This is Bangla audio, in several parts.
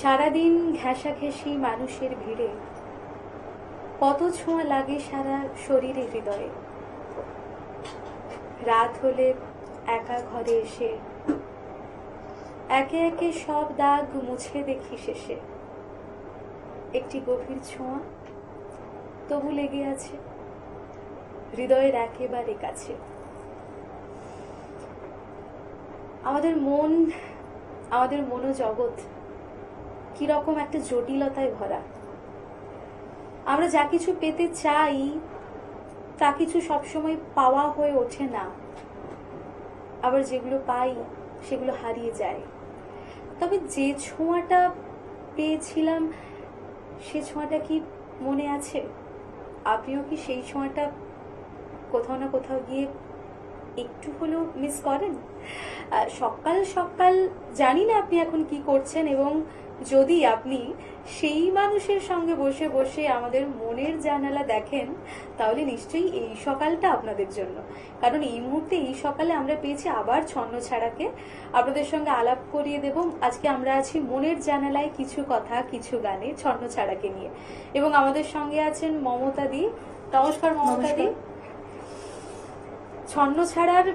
সারাদিন ঘেঁষাঘেঁষি মানুষের ভিড়ে কত ছোঁয়া লাগে সারা শরীরে হৃদয়ে। রাত হলে একা ঘরে এসে একে একে সব দাগ মুছে দেখি শেষে একটি গভীর ছোঁয়া তবু লেগে আছে হৃদয়ের একেবারে কাছে। আমাদের মনোজগৎ কিরকম একটা জটিলতায় ভরা। আমরা যা কিছু পেতে চাই তা কিছু সবসময় পাওয়া হয়ে ওঠে না, আবার যেগুলো পাই সেগুলো হারিয়ে যায়। তবে যে ছোঁয়াটা পেয়েছিলাম সে ছোঁয়াটা কি মনে আছে? আপনিও কি সেই ছোঁয়াটা কোথাও না কোথাও গিয়ে একটু হলেও মিস করেন? সকাল সকাল জানি না আপনি এখন কি করছেন, এবং যদি আপনি সেই মানুষের সঙ্গে বসে বসে আমাদের মনের জানালা দেখেন তাহলে নিশ্চয়ই এই সকালটা আপনাদের জন্য। কারণ এই মুহূর্তে এই সকালে আমরা পেয়েছি আবার ছন্নছাড়াকে। আপনাদের সঙ্গে আলাপ করিয়ে দেব। আজকে আমরা আছি মনের জানালায় কিছু কথা কিছু গানে ছন্নছাড়াকে নিয়ে, এবং আমাদের সঙ্গে আছেন মমতা দি। নমস্কার মমতা দি। ছন্নছাড়ার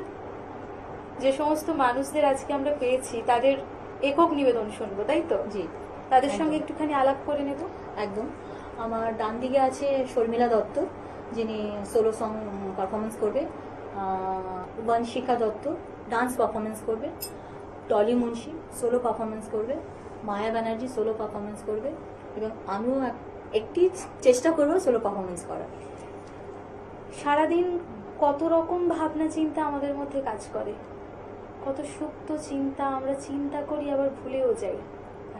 যে সমস্ত মানুষদের আজকে আমরা পেয়েছি তাদের একক নিবেদন শুনবো, তাই তো? জি, তাদের সঙ্গে একটুখানি আলাপ করে নেব। একদম। আমার ডান দিকে আছে শর্মিলা দত্ত, যিনি সোলো সং পারফরমেন্স করবে। বনশিখা দত্ত ডান্স পারফরমেন্স করবে। টলি মুন্সি সোলো পারফরমেন্স করবে। মায়া ব্যানার্জি সোলো পারফরমেন্স করবে, এবং আমিও একটি চেষ্টা করবো সোলো পারফরমেন্স করার। সারাদিন কত রকম ভাবনা চিন্তা আমাদের মধ্যে কাজ করে, কত সুপ্ত চিন্তা আমরা চিন্তা করি আবার ভুলেও যাই।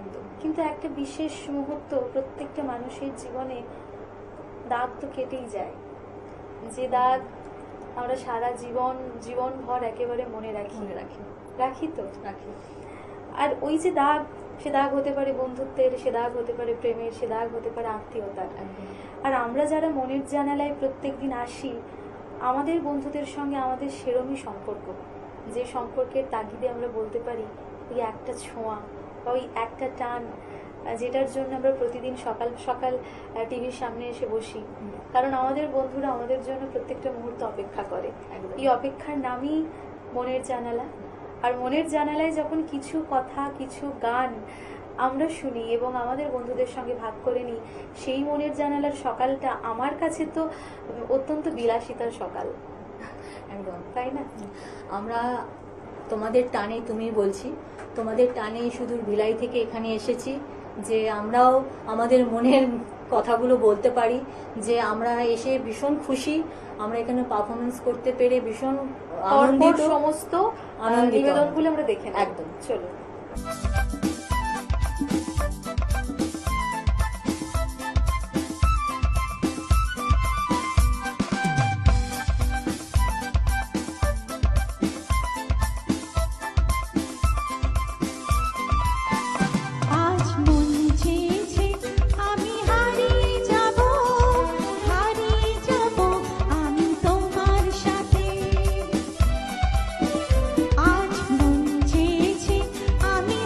একদম। কিন্তু একটা বিশেষ মুহূর্ত প্রত্যেকটা মানুষের জীবনে দাগ তো কেটেই যায়, যে দাগ আমরা সারা জীবন ভর একেবারে মনে রাখি তো রাখি। আর ওই যে দাগ, সে দাগ হতে পারে বন্ধুত্বের, সে দাগ হতে পারে প্রেমের, সে দাগ হতে পারে আত্মীয়তার। আর আমরা যারা মনের জানালায় প্রত্যেকদিন আসি, আমাদের বন্ধুদের সঙ্গে আমাদের সেরমই সম্পর্ক, যে সম্পর্কের তাগিদে আমরা বলতে পারি ওই একটা ছোঁয়া বা ওই একটা টান, যেটার জন্য আমরা প্রতিদিন সকাল সকাল টিভির সামনে এসে বসি। কারণ আমাদের বন্ধুরা আমাদের জন্য প্রত্যেকটা মুহূর্ত অপেক্ষা করে। এই অপেক্ষার নামই মনের জানালা। আর মনের জানালায় যখন কিছু কথা কিছু গান আমরা শুনি এবং আমাদের বন্ধুদের সঙ্গে ভাগ করে নিই, সেই মনের জানালার সকালটা আমার কাছে তো অত্যন্ত বিলাসিতার সকাল। একদম, তাই না? আমরা তোমাদের টানে, তুমি বলছি তোমাদের টানে সুদূর ভিলাই থেকে এখানে এসেছি, যে আমরাও আমাদের মনের কথাগুলো বলতে পারি, যে আমরা এসে ভীষণ খুশি, আমরা এখানে পারফরমেন্স করতে পেরে ভীষণ আনন্দিত। সমস্ত নিবেদনগুলো আমরা দেখে নেব। একদম, চলো। আমি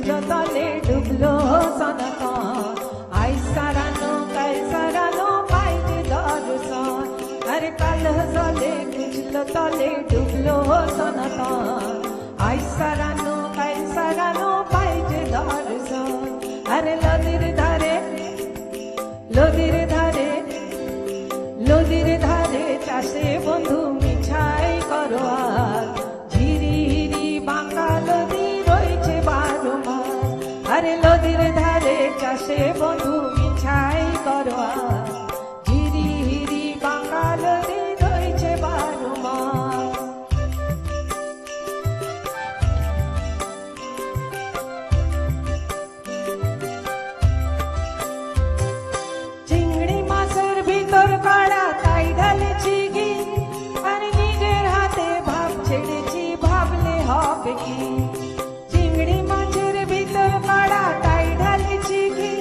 ছিচলো তলে ডুবলো সনাতন আই সারানো কাই সারানো পাইছে দর্শন আরে কাল জলে ছিচলো তলে ডুবলো সনাতন আই সারানো কাই সারানো পাইছে দর্শন আরে নদীর ধারে নদীর ধারে নদীর ধারে চাষে বন্ধু মিছাই করো আর ঝিরি হিরি বাঁকা নদী রয়েছে 12 মাস আরে নদীর ধারে চাষে বন্ধু মিছাই করো আর ঝিরি হিরি বাঁকা নদী রয়েছে 12 মাস চিংড়ি মাছের ভিতর কাড়া তাই ঢালেছি ঘি আর নিজের হাতে ভাব ছেড়েছি ভাবলে হবে কি চিংড়ি মাছের ভিতর কাড়া তাই ঢালেছি ঘি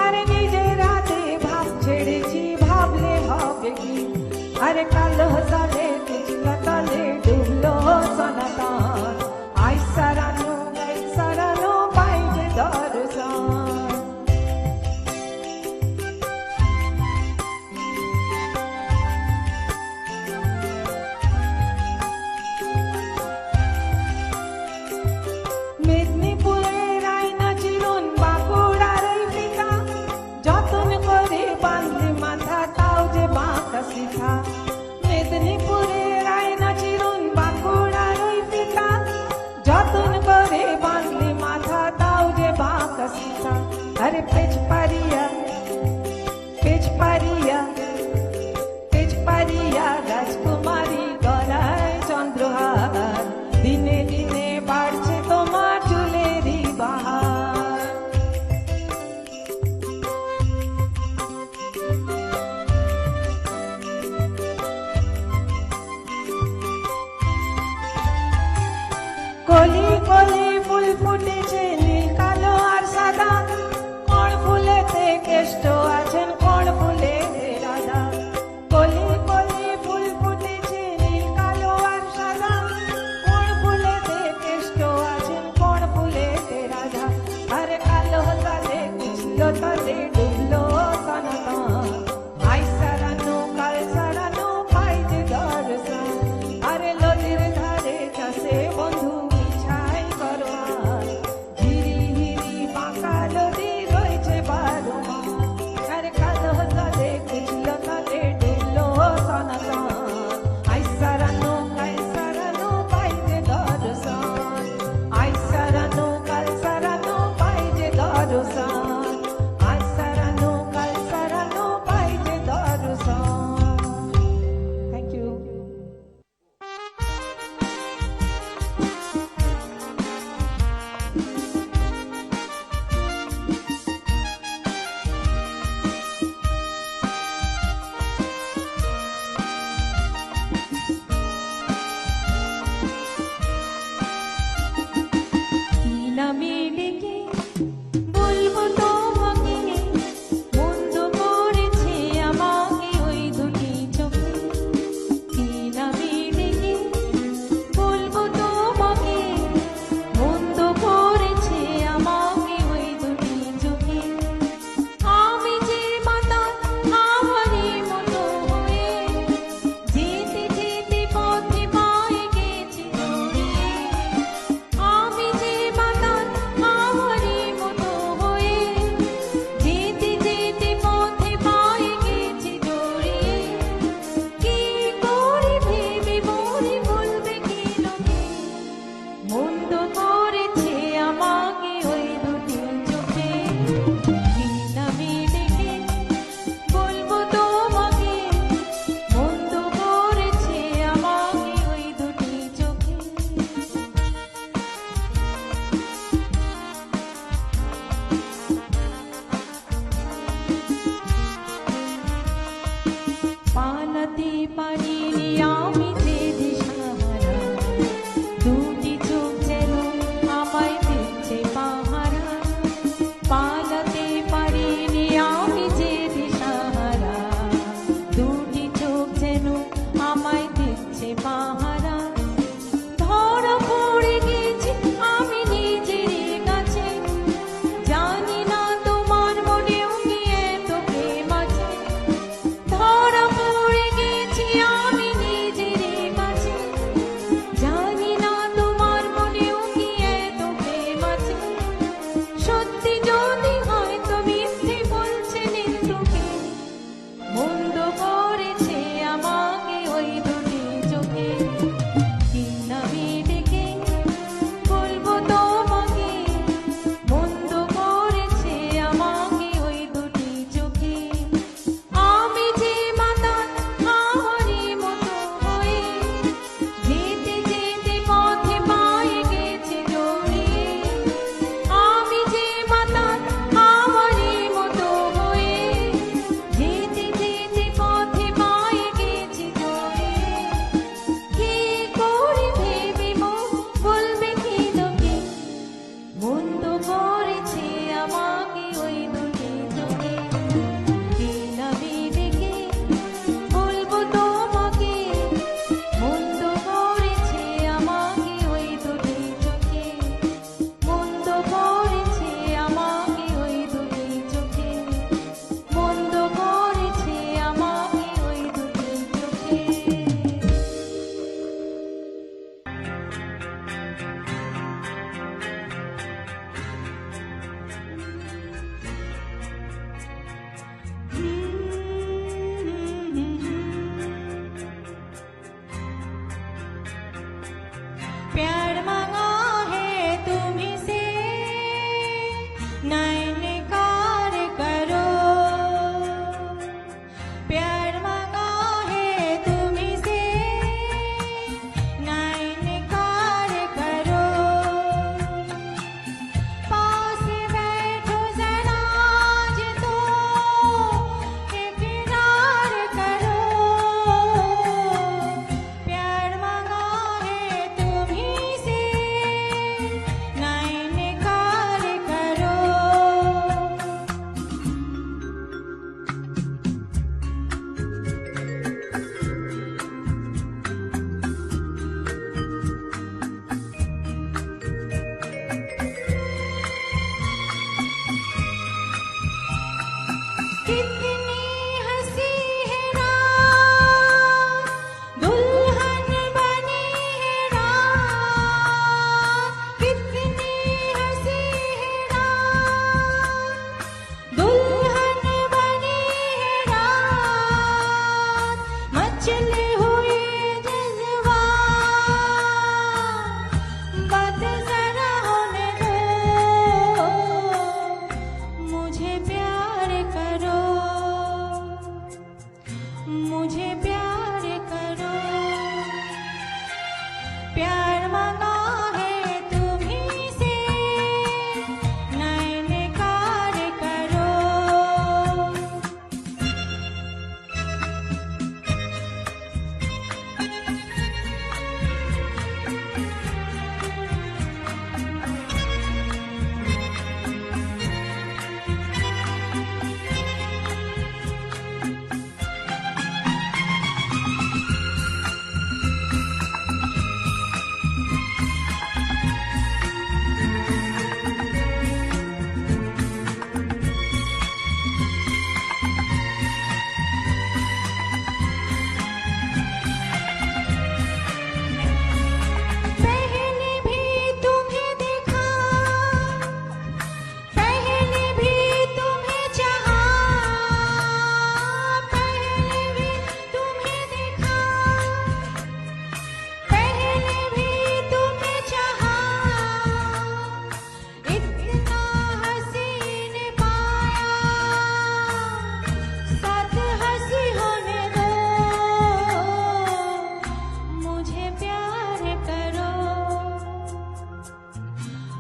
আর নিজের হাতে ভাব ছেড়েছি ভাবলে হবে কি আরে কাল সালে ছিচলো তলে ডুবলো সনাতন আই সারানো পাইছে দর্শন মেদিনীপুরের আয়না চিরুন বাঁকুড়ার এই পিতা যতন করে বাঁধলে মাথা তাও যে বাঁকা শিখা মেদিনীপুরের আয়না চিরুন বাঁকুড়ার ওই পিতা যতন করে বাঁধলে মাথা তাও যে বাঁকা শিখা আরে পেচ পারিয়া রাজকুমারী গলায় চন্দ্রহার দিনে দিনে বাড়ছে তোমার চুলেরই বাহার কলি কলি ফুল ফুটেছে নীল কালো আর সাদা কোন ফুলেতে কেষ্ট আছেন কোন ফুলে রাধা কলি কলি ফুল ফুটে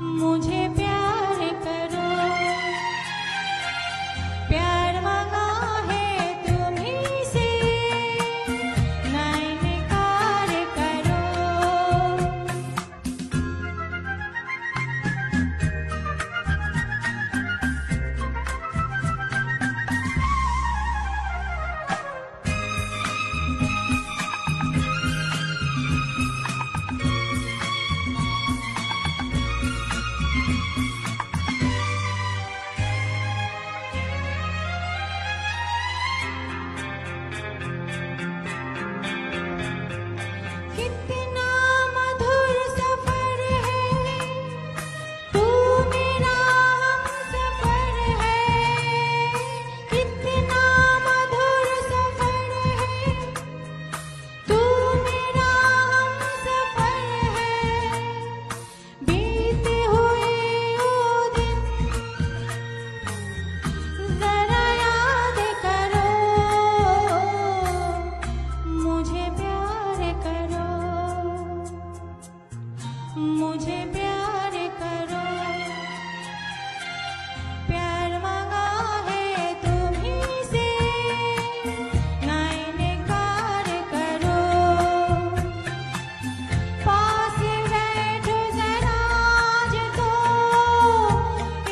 मुझे प्यार करो, प्यार मांगा है तुम्हीं से, ना इनकार करो। कितना मधुर सफर है, तू मेरा हमसफर है। कितना मधुर सफर है, तू मेरा हमसफर है। बीते हुए वो दिन जरा याद करो, मुझे प्यार करो, मुझे प्यार करो। प्यार मांगा है तुम्हीं से, ना इनकार करो। पास बैठो जरा आज तो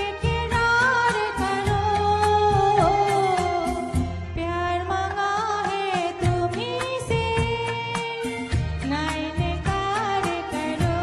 इकरार करो। प्यार मांगा है तुम्हीं से, ना इनकार करो।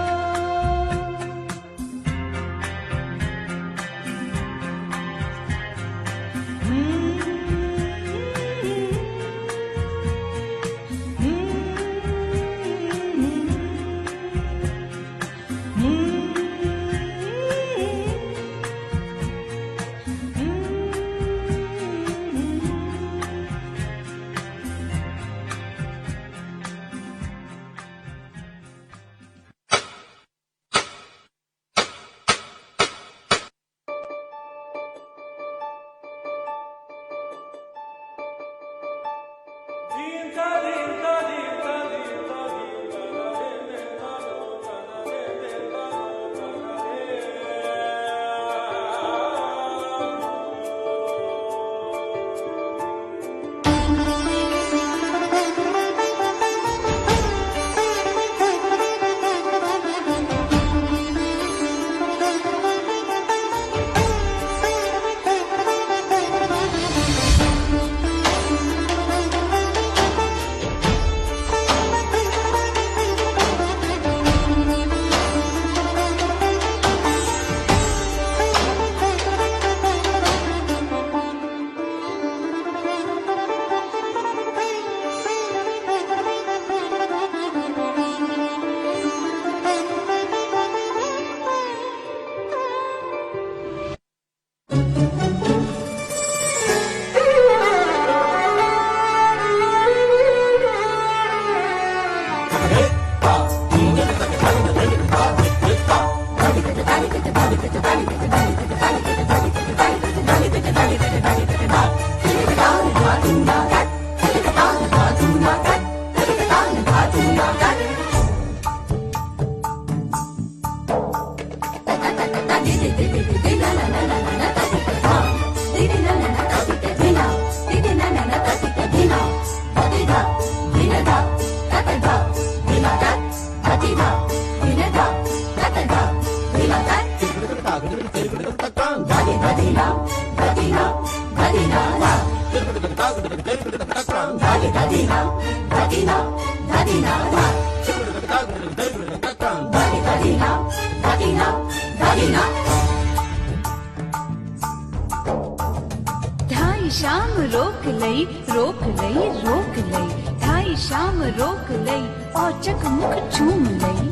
ढाई शाम रोक लई रोक लई रोक लई, ढाई शाम रोक लई औचक मुख चूम लई,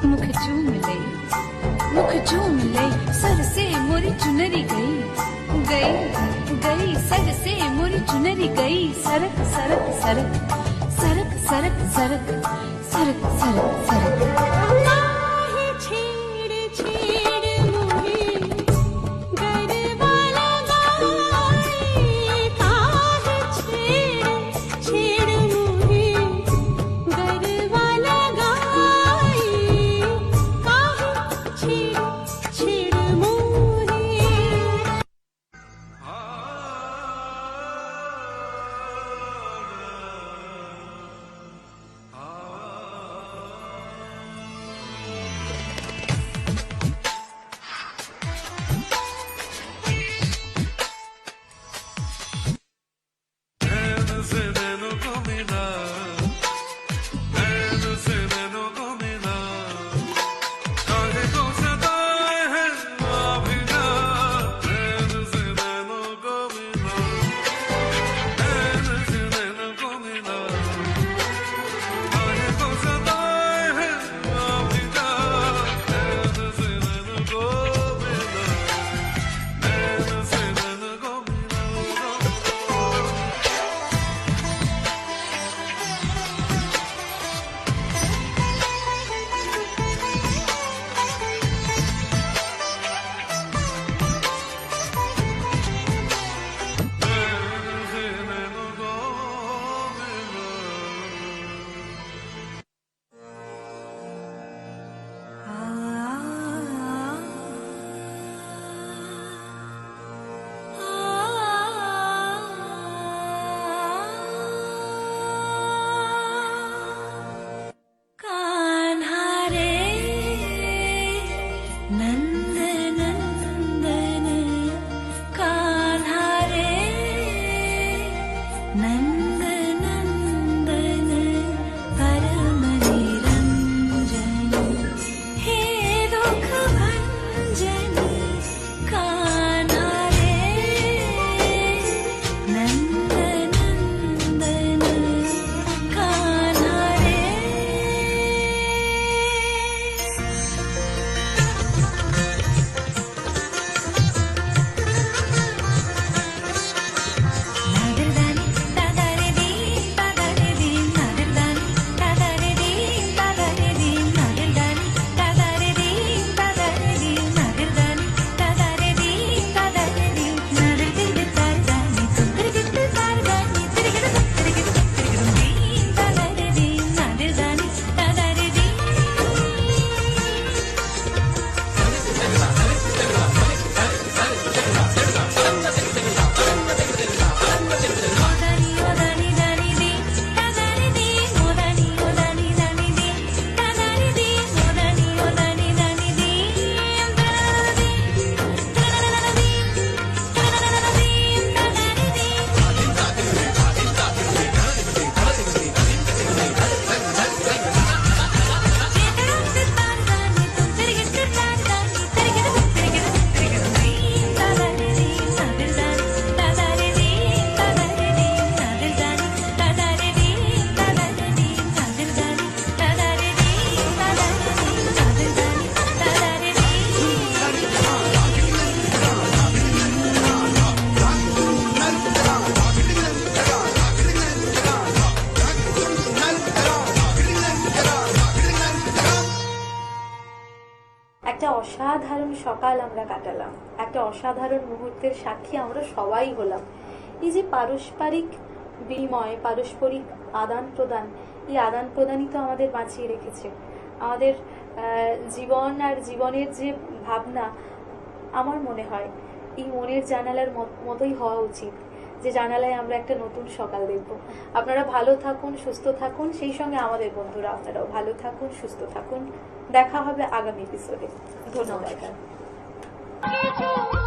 मुख चूम लई, मुख चूम लई। सर से मोरी चुनरी गई गई गई, सर से मोरी चुनरी गई। सरक सरक सरक सरक सरक सरक सरक सरक सरक। काहे छेड़ छेड़ मुहे गरबा लगाए, काहे छेड़ छेड़ मुहे गरबा लगाए, काहे छेड़ অসাধারণ সকাল আমরা কাটালাম, একটা অসাধারণ মুহূর্তের সাক্ষী আমরা সবাই হলাম। এই যে পারস্পরিক বিনিময়, পারস্পরিক আদান প্রদান, এই আদান প্রদানই তো আমাদের বাঁচিয়ে রেখেছে। আমাদের জীবন আর জীবনের যে ভাবনা, আমার মনে হয় এই মনের জানালার মতোই হওয়া উচিত, যে জানালায় আমরা একটা নতুন সকাল দেখব। আপনারা ভালো থাকুন, সুস্থ থাকুন, সেই সঙ্গে আমাদের বন্ধুরা আপনারাও ভালো থাকুন, সুস্থ থাকুন। দেখা হবে আগামী এপিসোডে। ধন্যবাদ। নমস্কার। কিছু